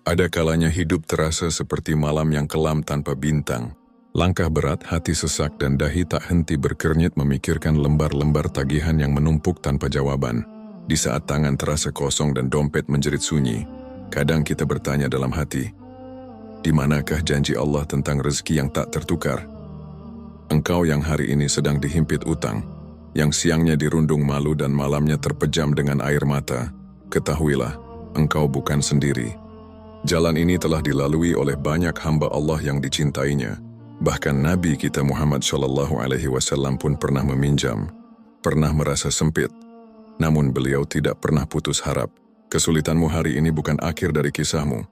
Ada kalanya hidup terasa seperti malam yang kelam tanpa bintang. Langkah berat, hati sesak, dan dahi tak henti berkernyit memikirkan lembar-lembar tagihan yang menumpuk tanpa jawaban. Di saat tangan terasa kosong dan dompet menjerit sunyi, kadang kita bertanya dalam hati, di manakah janji Allah tentang rezeki yang tak tertukar? Engkau yang hari ini sedang dihimpit utang, yang siangnya dirundung malu dan malamnya terpejam dengan air mata, ketahuilah, engkau bukan sendiri. Jalan ini telah dilalui oleh banyak hamba Allah yang dicintainya. Bahkan Nabi kita Muhammad SAW pun pernah meminjam, pernah merasa sempit. Namun beliau tidak pernah putus harap. Kesulitanmu hari ini bukan akhir dari kisahmu.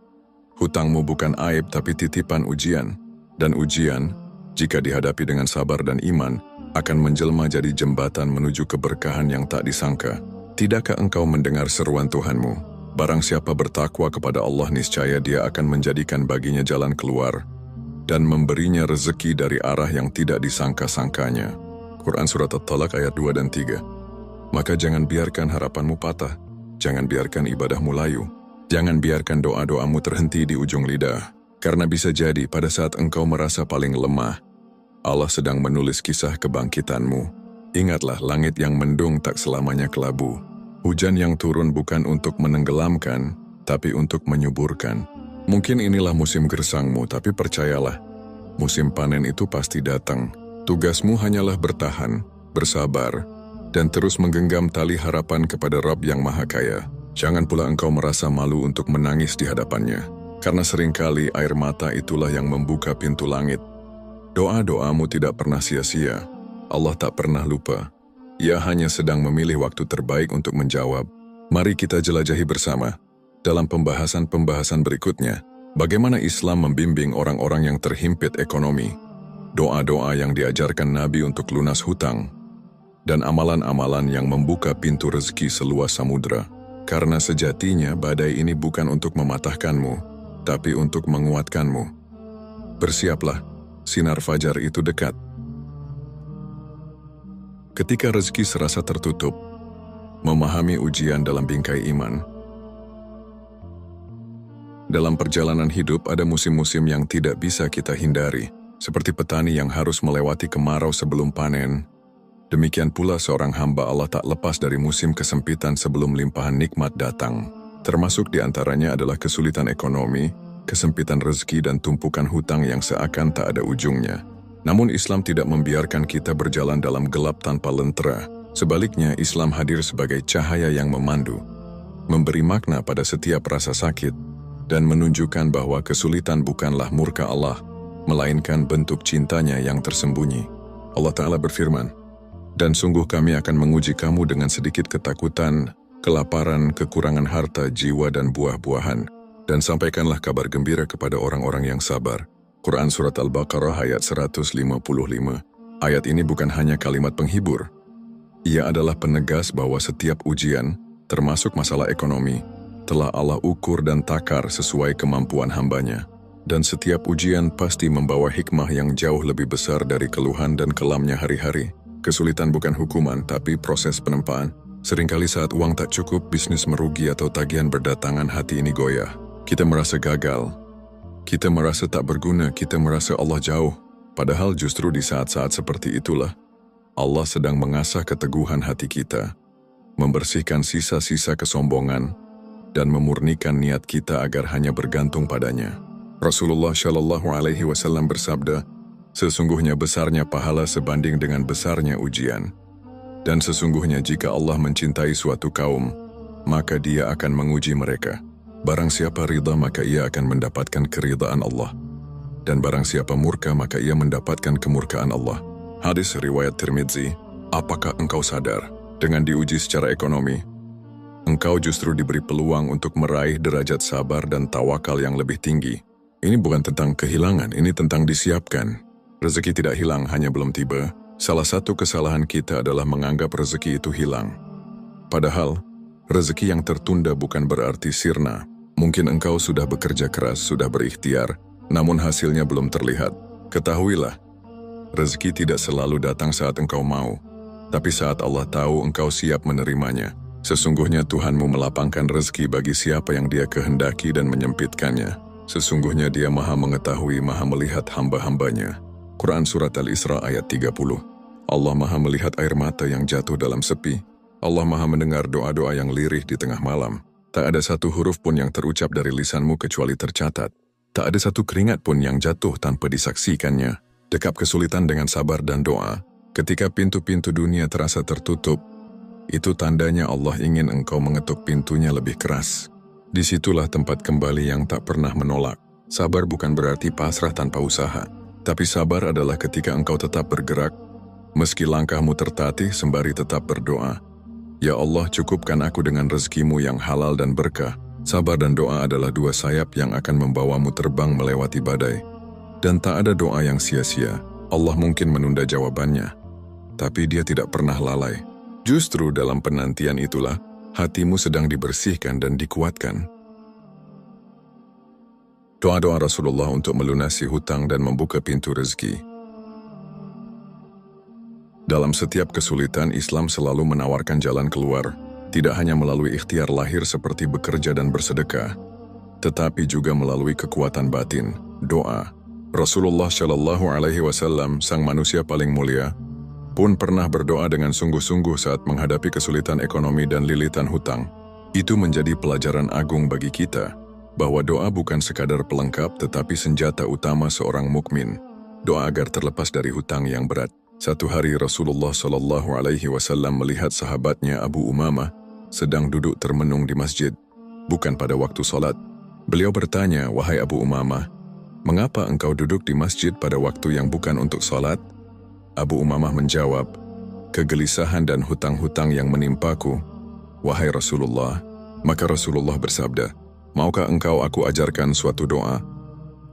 Hutangmu bukan aib tapi titipan ujian. Dan ujian, jika dihadapi dengan sabar dan iman, akan menjelma jadi jembatan menuju keberkahan yang tak disangka. Tidakkah engkau mendengar seruan Tuhanmu? Barang siapa bertakwa kepada Allah, niscaya Dia akan menjadikan baginya jalan keluar dan memberinya rezeki dari arah yang tidak disangka-sangkanya. Quran Surat At-Talaq ayat 2 dan 3. Maka jangan biarkan harapanmu patah, jangan biarkan ibadahmu layu, jangan biarkan doa-doamu terhenti di ujung lidah. Karena bisa jadi pada saat engkau merasa paling lemah, Allah sedang menulis kisah kebangkitanmu. Ingatlah, langit yang mendung tak selamanya kelabu. Hujan yang turun bukan untuk menenggelamkan, tapi untuk menyuburkan. Mungkin inilah musim gersangmu, tapi percayalah, musim panen itu pasti datang. Tugasmu hanyalah bertahan, bersabar, dan terus menggenggam tali harapan kepada Rabb yang Maha Kaya. Jangan pula engkau merasa malu untuk menangis di hadapannya, karena seringkali air mata itulah yang membuka pintu langit. Doa-doamu tidak pernah sia-sia. Allah tak pernah lupa. Ia hanya sedang memilih waktu terbaik untuk menjawab. Mari kita jelajahi bersama, dalam pembahasan-pembahasan berikutnya, bagaimana Islam membimbing orang-orang yang terhimpit ekonomi, doa-doa yang diajarkan Nabi untuk lunas hutang, dan amalan-amalan yang membuka pintu rezeki seluas samudera. Karena sejatinya badai ini bukan untuk mematahkanmu, tapi untuk menguatkanmu. Bersiaplah, sinar fajar itu dekat. Ketika rezeki serasa tertutup, memahami ujian dalam bingkai iman. Dalam perjalanan hidup ada musim-musim yang tidak bisa kita hindari, seperti petani yang harus melewati kemarau sebelum panen. Demikian pula seorang hamba Allah tak lepas dari musim kesempitan sebelum limpahan nikmat datang. Termasuk diantaranya adalah kesulitan ekonomi, kesempitan rezeki, dan tumpukan hutang yang seakan tak ada ujungnya. Namun Islam tidak membiarkan kita berjalan dalam gelap tanpa lentera. Sebaliknya, Islam hadir sebagai cahaya yang memandu, memberi makna pada setiap rasa sakit, dan menunjukkan bahwa kesulitan bukanlah murka Allah, melainkan bentuk cintanya yang tersembunyi. Allah Ta'ala berfirman, "Dan sungguh kami akan menguji kamu dengan sedikit ketakutan, kelaparan, kekurangan harta, jiwa, dan buah-buahan. Dan sampaikanlah kabar gembira kepada orang-orang yang sabar." Quran Surat Al-Baqarah ayat 155. Ayat ini bukan hanya kalimat penghibur. Ia adalah penegas bahwa setiap ujian, termasuk masalah ekonomi, telah Allah ukur dan takar sesuai kemampuan hambanya. Dan setiap ujian pasti membawa hikmah yang jauh lebih besar dari keluhan dan kelamnya hari-hari. Kesulitan bukan hukuman, tapi proses penempaan. Seringkali saat uang tak cukup, bisnis merugi, atau tagihan berdatangan, hati ini goyah. Kita merasa gagal. Kita merasa tak berguna, kita merasa Allah jauh. Padahal justru di saat-saat seperti itulah, Allah sedang mengasah keteguhan hati kita, membersihkan sisa-sisa kesombongan, dan memurnikan niat kita agar hanya bergantung padanya. Rasulullah SAW bersabda, "Sesungguhnya besarnya pahala sebanding dengan besarnya ujian. Dan sesungguhnya jika Allah mencintai suatu kaum, maka Dia akan menguji mereka. Barang siapa ridha, maka ia akan mendapatkan keridhaan Allah. Dan barang siapa murka, maka ia mendapatkan kemurkaan Allah." Hadis riwayat Tirmidzi. Apakah engkau sadar, dengan diuji secara ekonomi, engkau justru diberi peluang untuk meraih derajat sabar dan tawakal yang lebih tinggi? Ini bukan tentang kehilangan, ini tentang disiapkan. Rezeki tidak hilang, hanya belum tiba. Salah satu kesalahan kita adalah menganggap rezeki itu hilang. Padahal, rezeki yang tertunda bukan berarti sirna. Mungkin engkau sudah bekerja keras, sudah berikhtiar, namun hasilnya belum terlihat. Ketahuilah, rezeki tidak selalu datang saat engkau mau, tapi saat Allah tahu engkau siap menerimanya. Sesungguhnya Tuhanmu melapangkan rezeki bagi siapa yang Dia kehendaki dan menyempitkannya. Sesungguhnya Dia Maha mengetahui, Maha melihat hamba-hambanya. Quran Surat Al-Isra ayat 30. Allah Maha melihat air mata yang jatuh dalam sepi. Allah Maha mendengar doa-doa yang lirih di tengah malam. Tak ada satu huruf pun yang terucap dari lisanmu kecuali tercatat. Tak ada satu keringat pun yang jatuh tanpa disaksikannya. Dekap kesulitan dengan sabar dan doa. Ketika pintu-pintu dunia terasa tertutup, itu tandanya Allah ingin engkau mengetuk pintunya lebih keras. Disitulah tempat kembali yang tak pernah menolak. Sabar bukan berarti pasrah tanpa usaha. Tapi sabar adalah ketika engkau tetap bergerak, meski langkahmu tertatih sembari tetap berdoa. Ya Allah, cukupkan aku dengan rezekimu yang halal dan berkah. Sabar dan doa adalah dua sayap yang akan membawamu terbang melewati badai. Dan tak ada doa yang sia-sia. Allah mungkin menunda jawabannya, tapi Dia tidak pernah lalai. Justru dalam penantian itulah, hatimu sedang dibersihkan dan dikuatkan. Doa-doa Rasulullah untuk melunasi hutang dan membuka pintu rezeki. Dalam setiap kesulitan, Islam selalu menawarkan jalan keluar, tidak hanya melalui ikhtiar lahir seperti bekerja dan bersedekah, tetapi juga melalui kekuatan batin, doa. Rasulullah Shallallahu Alaihi Wasallam, sang manusia paling mulia, pun pernah berdoa dengan sungguh-sungguh saat menghadapi kesulitan ekonomi dan lilitan hutang. Itu menjadi pelajaran agung bagi kita, bahwa doa bukan sekadar pelengkap tetapi senjata utama seorang mukmin. Doa agar terlepas dari hutang yang berat. Satu hari Rasulullah Shallallahu Alaihi Wasallam melihat sahabatnya Abu Umamah sedang duduk termenung di masjid, bukan pada waktu salat. Beliau bertanya, "Wahai Abu Umamah, mengapa engkau duduk di masjid pada waktu yang bukan untuk salat?" Abu Umamah menjawab, "Kegelisahan dan hutang-hutang yang menimpaku, wahai Rasulullah." Maka Rasulullah bersabda, "Maukah engkau aku ajarkan suatu doa?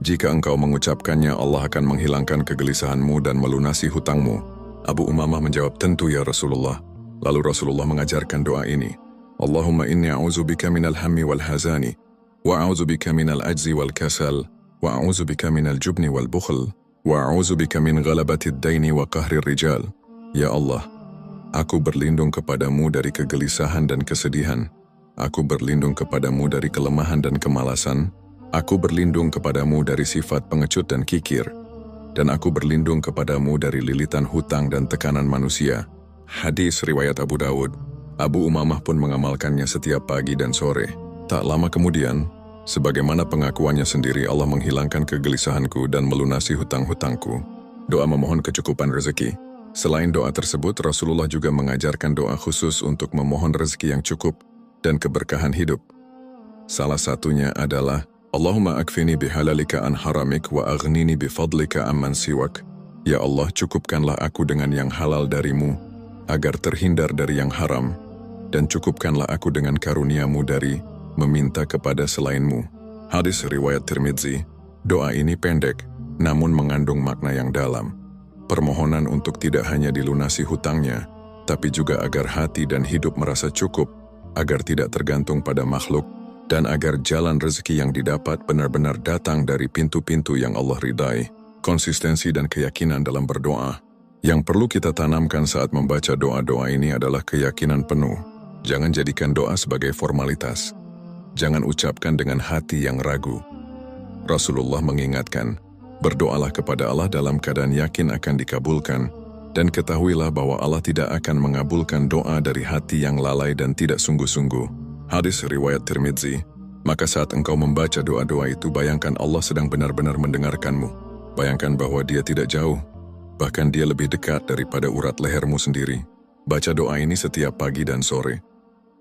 Jika engkau mengucapkannya, Allah akan menghilangkan kegelisahanmu dan melunasi hutangmu." Abu Umamah menjawab, "Tentu ya Rasulullah." Lalu Rasulullah mengajarkan doa ini, "Allahumma inni a'udzubika minal hammi wal hazani, wa a'udzubika minal ajzi wal kasal, wa a'udzubika minal jubni wal bukhl, wa a'udzubika min ghalabatid daini wa qahrir rijal." Ya Allah, aku berlindung kepadamu dari kegelisahan dan kesedihan. Aku berlindung kepadamu dari kelemahan dan kemalasan. Aku berlindung kepadamu dari sifat pengecut dan kikir. Dan aku berlindung kepadamu dari lilitan hutang dan tekanan manusia. Hadis riwayat Abu Dawud. Abu Umamah pun mengamalkannya setiap pagi dan sore. Tak lama kemudian, sebagaimana pengakuannya sendiri, Allah menghilangkan kegelisahanku dan melunasi hutang-hutangku. Doa memohon kecukupan rezeki. Selain doa tersebut, Rasulullah juga mengajarkan doa khusus untuk memohon rezeki yang cukup dan keberkahan hidup. Salah satunya adalah, Allahumma akfini bihalalika an haramik wa aghnini bifadlika amman siwak. Ya Allah, cukupkanlah aku dengan yang halal darimu, agar terhindar dari yang haram, dan cukupkanlah aku dengan karuniamu dari meminta kepada selainmu. Hadis riwayat Tirmidzi. Doa ini pendek, namun mengandung makna yang dalam. Permohonan untuk tidak hanya dilunasi hutangnya, tapi juga agar hati dan hidup merasa cukup, agar tidak tergantung pada makhluk, dan agar jalan rezeki yang didapat benar-benar datang dari pintu-pintu yang Allah ridai. Konsistensi dan keyakinan dalam berdoa. Yang perlu kita tanamkan saat membaca doa-doa ini adalah keyakinan penuh. Jangan jadikan doa sebagai formalitas. Jangan ucapkan dengan hati yang ragu. Rasulullah mengingatkan, berdoalah kepada Allah dalam keadaan yakin akan dikabulkan, dan ketahuilah bahwa Allah tidak akan mengabulkan doa dari hati yang lalai dan tidak sungguh-sungguh. Hadis riwayat Tirmidzi. Maka saat engkau membaca doa-doa itu, bayangkan Allah sedang benar-benar mendengarkanmu. Bayangkan bahwa Dia tidak jauh, bahkan Dia lebih dekat daripada urat lehermu sendiri. Baca doa ini setiap pagi dan sore.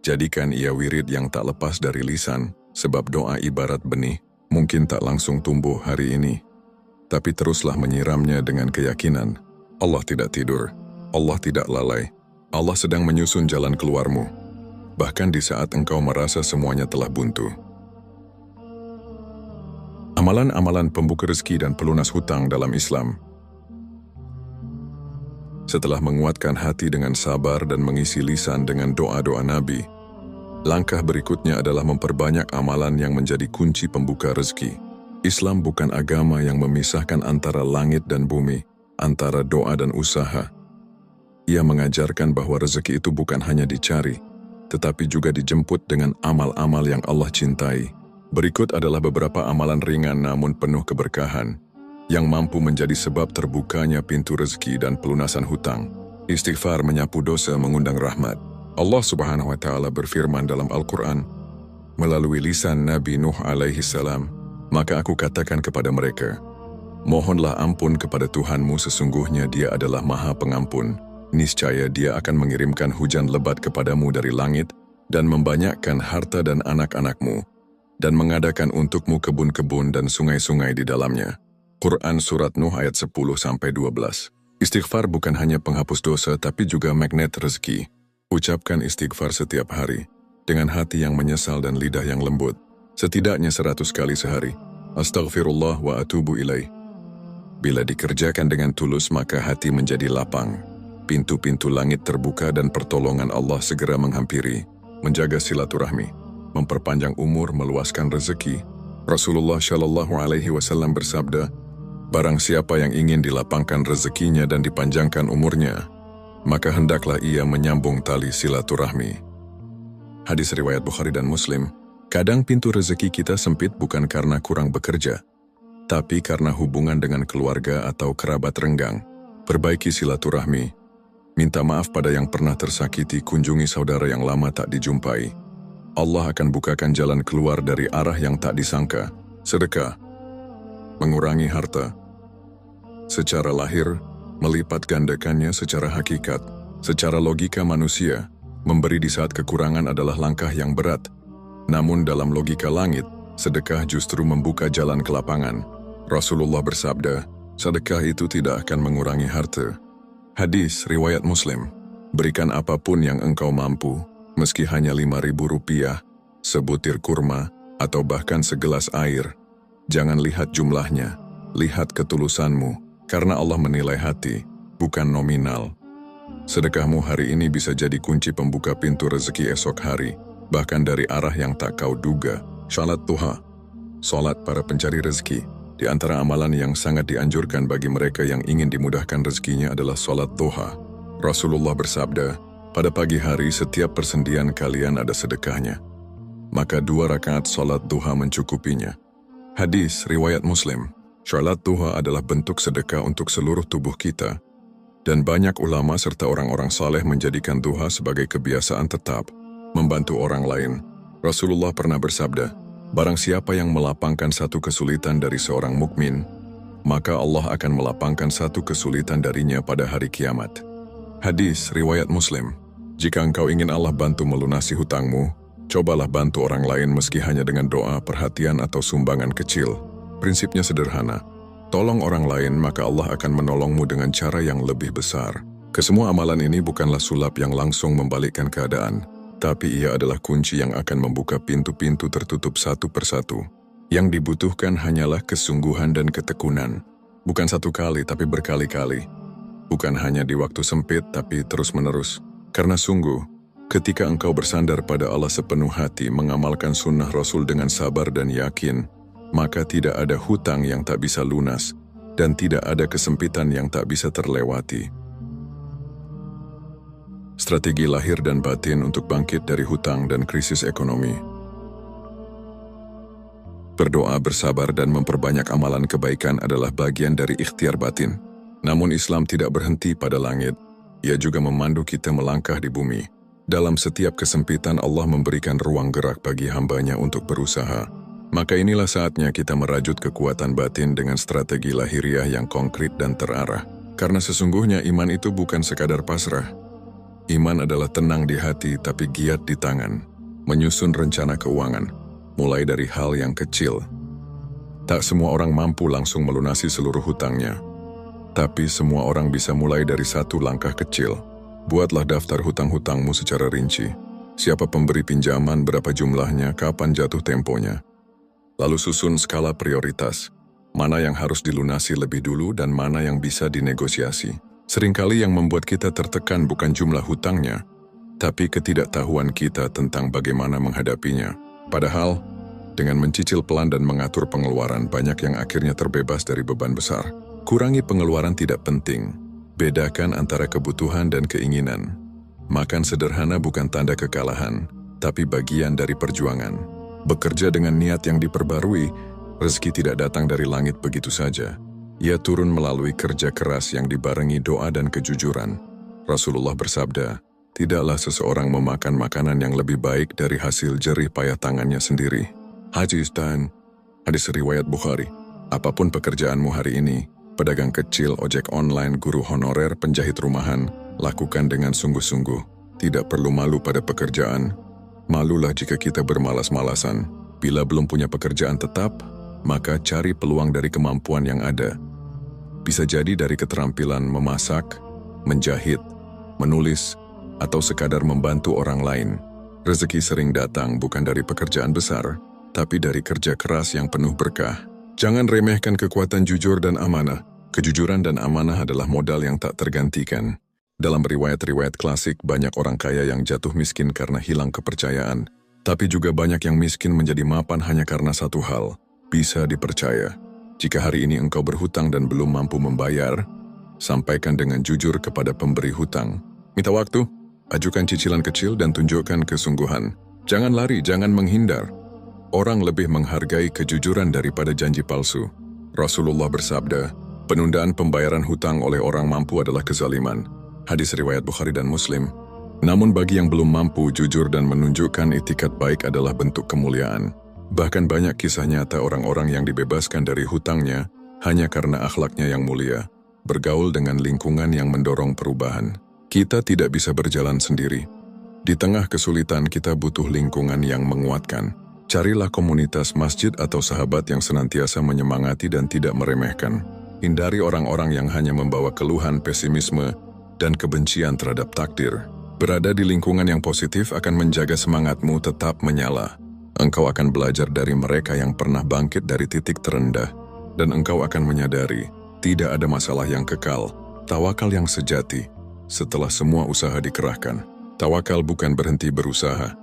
Jadikan ia wirid yang tak lepas dari lisan, sebab doa ibarat benih, mungkin tak langsung tumbuh hari ini, tapi teruslah menyiramnya dengan keyakinan. Allah tidak tidur, Allah tidak lalai, Allah sedang menyusun jalan keluarmu, bahkan di saat engkau merasa semuanya telah buntu. Amalan-amalan pembuka rezeki dan pelunas hutang dalam Islam. Setelah menguatkan hati dengan sabar dan mengisi lisan dengan doa-doa Nabi, langkah berikutnya adalah memperbanyak amalan yang menjadi kunci pembuka rezeki. Islam bukan agama yang memisahkan antara langit dan bumi, antara doa dan usaha. Ia mengajarkan bahwa rezeki itu bukan hanya dicari, tetapi juga dijemput dengan amal-amal yang Allah cintai. Berikut adalah beberapa amalan ringan namun penuh keberkahan, yang mampu menjadi sebab terbukanya pintu rezeki dan pelunasan hutang. Istighfar menyapu dosa mengundang rahmat. Allah Subhanahu wa Ta'ala berfirman dalam Al-Quran, melalui lisan Nabi Nuh alaihi salam, maka aku katakan kepada mereka, mohonlah ampun kepada Tuhanmu, sesungguhnya Dia adalah Maha Pengampun. Niscaya Dia akan mengirimkan hujan lebat kepadamu dari langit dan membanyakkan harta dan anak-anakmu, dan mengadakan untukmu kebun-kebun dan sungai-sungai di dalamnya. Quran Surat Nuh ayat 10-12. Istighfar bukan hanya penghapus dosa tapi juga magnet rezeki. Ucapkan istighfar setiap hari, dengan hati yang menyesal dan lidah yang lembut, setidaknya 100 kali sehari. Astaghfirullah wa atubu ilaih. Bila dikerjakan dengan tulus maka hati menjadi lapang. Pintu-pintu langit terbuka dan pertolongan Allah segera menghampiri. Menjaga silaturahmi, memperpanjang umur, meluaskan rezeki. Rasulullah Shallallahu Alaihi Wasallam bersabda, barang siapa yang ingin dilapangkan rezekinya dan dipanjangkan umurnya, maka hendaklah ia menyambung tali silaturahmi. Hadis riwayat Bukhari dan Muslim. Kadang pintu rezeki kita sempit bukan karena kurang bekerja, tapi karena hubungan dengan keluarga atau kerabat renggang. Perbaiki silaturahmi, minta maaf pada yang pernah tersakiti, kunjungi saudara yang lama tak dijumpai. Allah akan bukakan jalan keluar dari arah yang tak disangka. Sedekah, mengurangi harta secara lahir, melipat gandakannya secara hakikat. Secara logika manusia, memberi di saat kekurangan adalah langkah yang berat. Namun dalam logika langit, sedekah justru membuka jalan kelapangan. Rasulullah bersabda, sedekah itu tidak akan mengurangi harta. Hadis riwayat Muslim. Berikan apapun yang engkau mampu, meski hanya Rp5.000, sebutir kurma, atau bahkan segelas air. Jangan lihat jumlahnya, lihat ketulusanmu, karena Allah menilai hati, bukan nominal. Sedekahmu hari ini bisa jadi kunci pembuka pintu rezeki esok hari, bahkan dari arah yang tak kau duga. Salat duha, salat para pencari rezeki. Di antara amalan yang sangat dianjurkan bagi mereka yang ingin dimudahkan rezekinya adalah salat duha. Rasulullah bersabda, pada pagi hari setiap persendian kalian ada sedekahnya, maka 2 rakaat salat duha mencukupinya. Hadis riwayat Muslim. Salat duha adalah bentuk sedekah untuk seluruh tubuh kita, dan banyak ulama serta orang-orang saleh menjadikan duha sebagai kebiasaan tetap, membantu orang lain. Rasulullah pernah bersabda, barang siapa yang melapangkan satu kesulitan dari seorang mukmin, maka Allah akan melapangkan satu kesulitan darinya pada hari kiamat. Hadis riwayat Muslim. Jika engkau ingin Allah bantu melunasi hutangmu, cobalah bantu orang lain meski hanya dengan doa, perhatian atau sumbangan kecil. Prinsipnya sederhana. Tolong orang lain maka Allah akan menolongmu dengan cara yang lebih besar. Kesemua amalan ini bukanlah sulap yang langsung membalikkan keadaan, tapi ia adalah kunci yang akan membuka pintu-pintu tertutup satu persatu. Yang dibutuhkan hanyalah kesungguhan dan ketekunan. Bukan satu kali tapi berkali-kali. Bukan hanya di waktu sempit tapi terus-menerus. Karena sungguh, ketika engkau bersandar pada Allah sepenuh hati, mengamalkan sunnah Rasul dengan sabar dan yakin, maka tidak ada hutang yang tak bisa lunas, dan tidak ada kesempitan yang tak bisa terlewati. Strategi lahir dan batin untuk bangkit dari hutang dan krisis ekonomi. Berdoa, bersabar, dan memperbanyak amalan kebaikan adalah bagian dari ikhtiar batin. Namun Islam tidak berhenti pada langit. Ia juga memandu kita melangkah di bumi. Dalam setiap kesempitan Allah memberikan ruang gerak bagi hambanya untuk berusaha. Maka inilah saatnya kita merajut kekuatan batin dengan strategi lahiriah yang konkret dan terarah. Karena sesungguhnya iman itu bukan sekadar pasrah. Iman adalah tenang di hati tapi giat di tangan. Menyusun rencana keuangan, mulai dari hal yang kecil. Tak semua orang mampu langsung melunasi seluruh hutangnya. Tapi semua orang bisa mulai dari satu langkah kecil. Buatlah daftar hutang-hutangmu secara rinci. Siapa pemberi pinjaman, berapa jumlahnya, kapan jatuh temponya. Lalu susun skala prioritas. Mana yang harus dilunasi lebih dulu dan mana yang bisa dinegosiasi. Seringkali yang membuat kita tertekan bukan jumlah hutangnya, tapi ketidaktahuan kita tentang bagaimana menghadapinya. Padahal, dengan mencicil pelan dan mengatur pengeluaran, banyak yang akhirnya terbebas dari beban besar. Kurangi pengeluaran tidak penting. Bedakan antara kebutuhan dan keinginan. Makan sederhana bukan tanda kekalahan, tapi bagian dari perjuangan. Bekerja dengan niat yang diperbarui, rezeki tidak datang dari langit begitu saja. Ia turun melalui kerja keras yang dibarengi doa dan kejujuran. Rasulullah bersabda, tidaklah seseorang memakan makanan yang lebih baik dari hasil jerih payah tangannya sendiri. Hadis riwayat Bukhari. Apapun pekerjaanmu hari ini, pedagang kecil, ojek online, guru honorer, penjahit rumahan, lakukan dengan sungguh-sungguh. Tidak perlu malu pada pekerjaan. Malulah jika kita bermalas-malasan. Bila belum punya pekerjaan tetap, maka cari peluang dari kemampuan yang ada. Bisa jadi dari keterampilan memasak, menjahit, menulis, atau sekadar membantu orang lain. Rezeki sering datang bukan dari pekerjaan besar, tapi dari kerja keras yang penuh berkah. Jangan remehkan kekuatan jujur dan amanah. Kejujuran dan amanah adalah modal yang tak tergantikan. Dalam riwayat-riwayat klasik, banyak orang kaya yang jatuh miskin karena hilang kepercayaan. Tapi juga banyak yang miskin menjadi mapan hanya karena satu hal, bisa dipercaya. Jika hari ini engkau berhutang dan belum mampu membayar, sampaikan dengan jujur kepada pemberi hutang. Minta waktu, ajukan cicilan kecil dan tunjukkan kesungguhan. Jangan lari, jangan menghindar. Orang lebih menghargai kejujuran daripada janji palsu. Rasulullah bersabda, penundaan pembayaran hutang oleh orang mampu adalah kezaliman. Hadis riwayat Bukhari dan Muslim. Namun bagi yang belum mampu, jujur dan menunjukkan itikat baik adalah bentuk kemuliaan. Bahkan banyak kisah nyata orang-orang yang dibebaskan dari hutangnya hanya karena akhlaknya yang mulia, bergaul dengan lingkungan yang mendorong perubahan. Kita tidak bisa berjalan sendiri. Di tengah kesulitan kita butuh lingkungan yang menguatkan. Carilah komunitas masjid atau sahabat yang senantiasa menyemangati dan tidak meremehkan. Hindari orang-orang yang hanya membawa keluhan, pesimisme, dan kebencian terhadap takdir. Berada di lingkungan yang positif akan menjaga semangatmu tetap menyala. Engkau akan belajar dari mereka yang pernah bangkit dari titik terendah, dan engkau akan menyadari, tidak ada masalah yang kekal, tawakal yang sejati, setelah semua usaha dikerahkan. Tawakal bukan berhenti berusaha.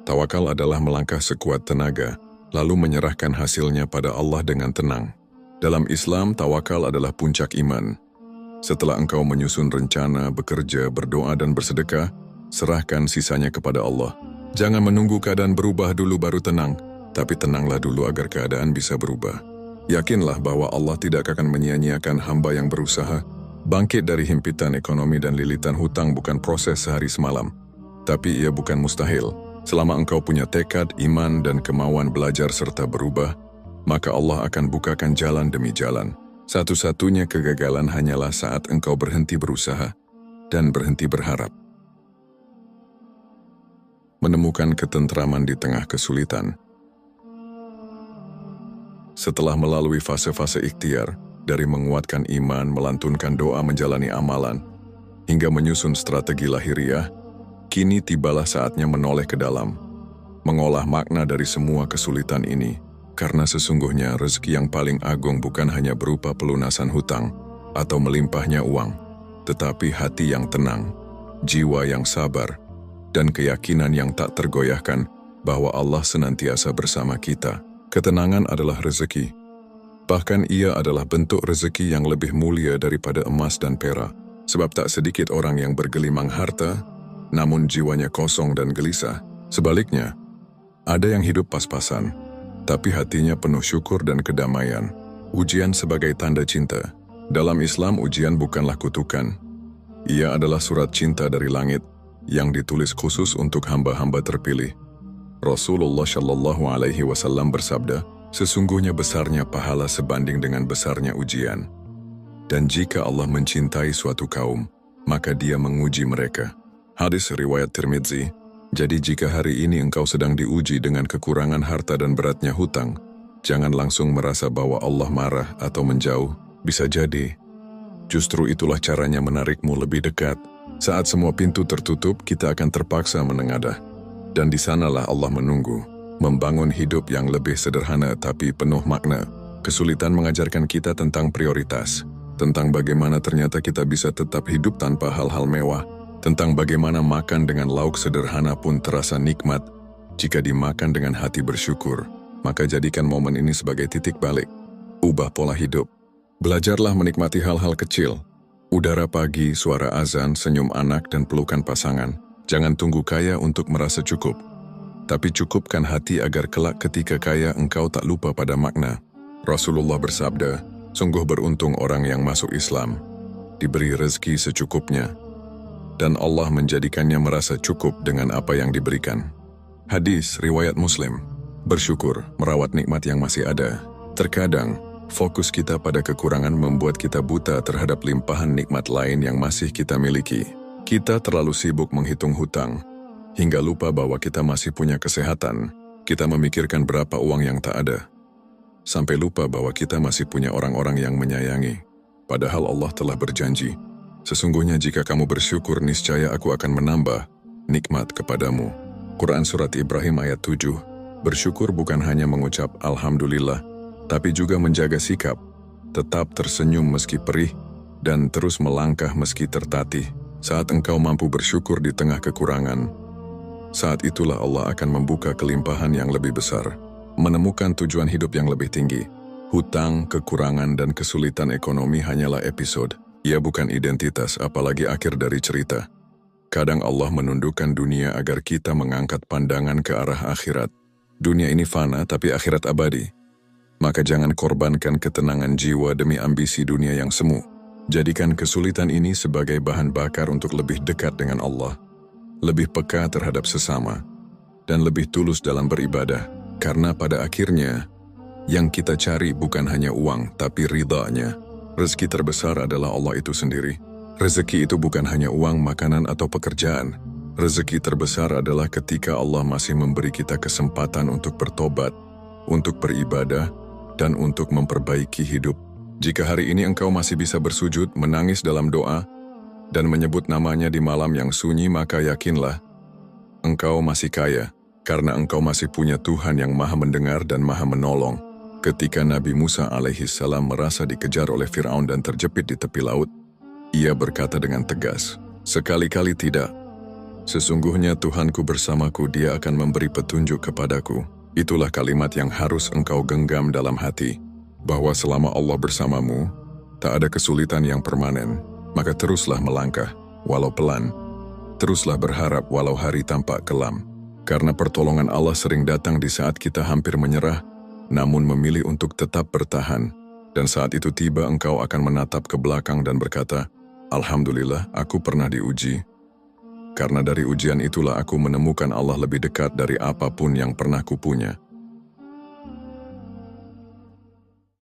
Tawakal adalah melangkah sekuat tenaga, lalu menyerahkan hasilnya pada Allah dengan tenang. Dalam Islam, tawakal adalah puncak iman. Setelah engkau menyusun rencana, bekerja, berdoa, dan bersedekah, serahkan sisanya kepada Allah. Jangan menunggu keadaan berubah dulu baru tenang, tapi tenanglah dulu agar keadaan bisa berubah. Yakinlah bahwa Allah tidak akan menyia-nyiakan hamba yang berusaha. Bangkit dari himpitan ekonomi dan lilitan hutang bukan proses sehari semalam, tapi ia bukan mustahil. Selama engkau punya tekad, iman, dan kemauan belajar serta berubah, maka Allah akan bukakan jalan demi jalan. Satu-satunya kegagalan hanyalah saat engkau berhenti berusaha dan berhenti berharap. Menemukan ketentraman di tengah kesulitan. Setelah melalui fase-fase ikhtiar, dari menguatkan iman, melantunkan doa, menjalani amalan, hingga menyusun strategi lahiriah, kini tibalah saatnya menoleh ke dalam, mengolah makna dari semua kesulitan ini, karena sesungguhnya rezeki yang paling agung bukan hanya berupa pelunasan hutang atau melimpahnya uang, tetapi hati yang tenang, jiwa yang sabar, dan keyakinan yang tak tergoyahkan bahwa Allah senantiasa bersama kita. Ketenangan adalah rezeki. Bahkan ia adalah bentuk rezeki yang lebih mulia daripada emas dan perak. Sebab tak sedikit orang yang bergelimang harta, namun jiwanya kosong dan gelisah. Sebaliknya, ada yang hidup pas-pasan, tapi hatinya penuh syukur dan kedamaian. Ujian sebagai tanda cinta. Dalam Islam, ujian bukanlah kutukan. Ia adalah surat cinta dari langit, yang ditulis khusus untuk hamba-hamba terpilih. Rasulullah Shallallahu Alaihi Wasallam bersabda, sesungguhnya besarnya pahala sebanding dengan besarnya ujian. Dan jika Allah mencintai suatu kaum, maka Dia menguji mereka. Hadis riwayat Tirmidzi. Jadi jika hari ini engkau sedang diuji dengan kekurangan harta dan beratnya hutang, jangan langsung merasa bahwa Allah marah atau menjauh. Bisa jadi, justru itulah caranya menarikmu lebih dekat. Saat semua pintu tertutup, kita akan terpaksa menengadah. Dan di sanalah Allah menunggu, membangun hidup yang lebih sederhana tapi penuh makna. Kesulitan mengajarkan kita tentang prioritas, tentang bagaimana ternyata kita bisa tetap hidup tanpa hal-hal mewah, tentang bagaimana makan dengan lauk sederhana pun terasa nikmat. Jika dimakan dengan hati bersyukur, maka jadikan momen ini sebagai titik balik. Ubah pola hidup. Belajarlah menikmati hal-hal kecil. Udara pagi, suara azan, senyum anak, dan pelukan pasangan. Jangan tunggu kaya untuk merasa cukup. Tapi cukupkan hati agar kelak ketika kaya engkau tak lupa pada makna. Rasulullah bersabda, sungguh beruntung orang yang masuk Islam, diberi rezeki secukupnya, dan Allah menjadikannya merasa cukup dengan apa yang diberikan. Hadis riwayat Muslim. Bersyukur, merawat nikmat yang masih ada. Terkadang, fokus kita pada kekurangan membuat kita buta terhadap limpahan nikmat lain yang masih kita miliki. Kita terlalu sibuk menghitung hutang, hingga lupa bahwa kita masih punya kesehatan. Kita memikirkan berapa uang yang tak ada, sampai lupa bahwa kita masih punya orang-orang yang menyayangi. Padahal Allah telah berjanji, sesungguhnya jika kamu bersyukur, niscaya aku akan menambah nikmat kepadamu. Quran Surat Ibrahim ayat 7. Bersyukur bukan hanya mengucap Alhamdulillah, tapi juga menjaga sikap, tetap tersenyum meski perih, dan terus melangkah meski tertatih. Saat engkau mampu bersyukur di tengah kekurangan, saat itulah Allah akan membuka kelimpahan yang lebih besar, menemukan tujuan hidup yang lebih tinggi. Hutang, kekurangan, dan kesulitan ekonomi hanyalah episode. Ia bukan identitas, apalagi akhir dari cerita. Kadang Allah menundukkan dunia agar kita mengangkat pandangan ke arah akhirat. Dunia ini fana, tapi akhirat abadi. Maka jangan korbankan ketenangan jiwa demi ambisi dunia yang semu. Jadikan kesulitan ini sebagai bahan bakar untuk lebih dekat dengan Allah, lebih peka terhadap sesama, dan lebih tulus dalam beribadah. Karena pada akhirnya, yang kita cari bukan hanya uang, tapi ridha-Nya. Rezeki terbesar adalah Allah itu sendiri. Rezeki itu bukan hanya uang, makanan, atau pekerjaan. Rezeki terbesar adalah ketika Allah masih memberi kita kesempatan untuk bertobat, untuk beribadah, dan untuk memperbaiki hidup. Jika hari ini engkau masih bisa bersujud, menangis dalam doa, dan menyebut namanya di malam yang sunyi, maka yakinlah, engkau masih kaya, karena engkau masih punya Tuhan yang Maha Mendengar dan Maha Menolong. Ketika Nabi Musa alaihissalam merasa dikejar oleh Fir'aun dan terjepit di tepi laut, ia berkata dengan tegas, "Sekali-kali tidak. Sesungguhnya Tuhanku bersamaku, Dia akan memberi petunjuk kepadaku." Itulah kalimat yang harus engkau genggam dalam hati, bahwa selama Allah bersamamu, tak ada kesulitan yang permanen. Maka teruslah melangkah, walau pelan. Teruslah berharap walau hari tampak kelam. Karena pertolongan Allah sering datang di saat kita hampir menyerah, namun memilih untuk tetap bertahan. Dan saat itu tiba, engkau akan menatap ke belakang dan berkata, "Alhamdulillah, aku pernah diuji. Karena dari ujian itulah aku menemukan Allah lebih dekat dari apapun yang pernah kupunya."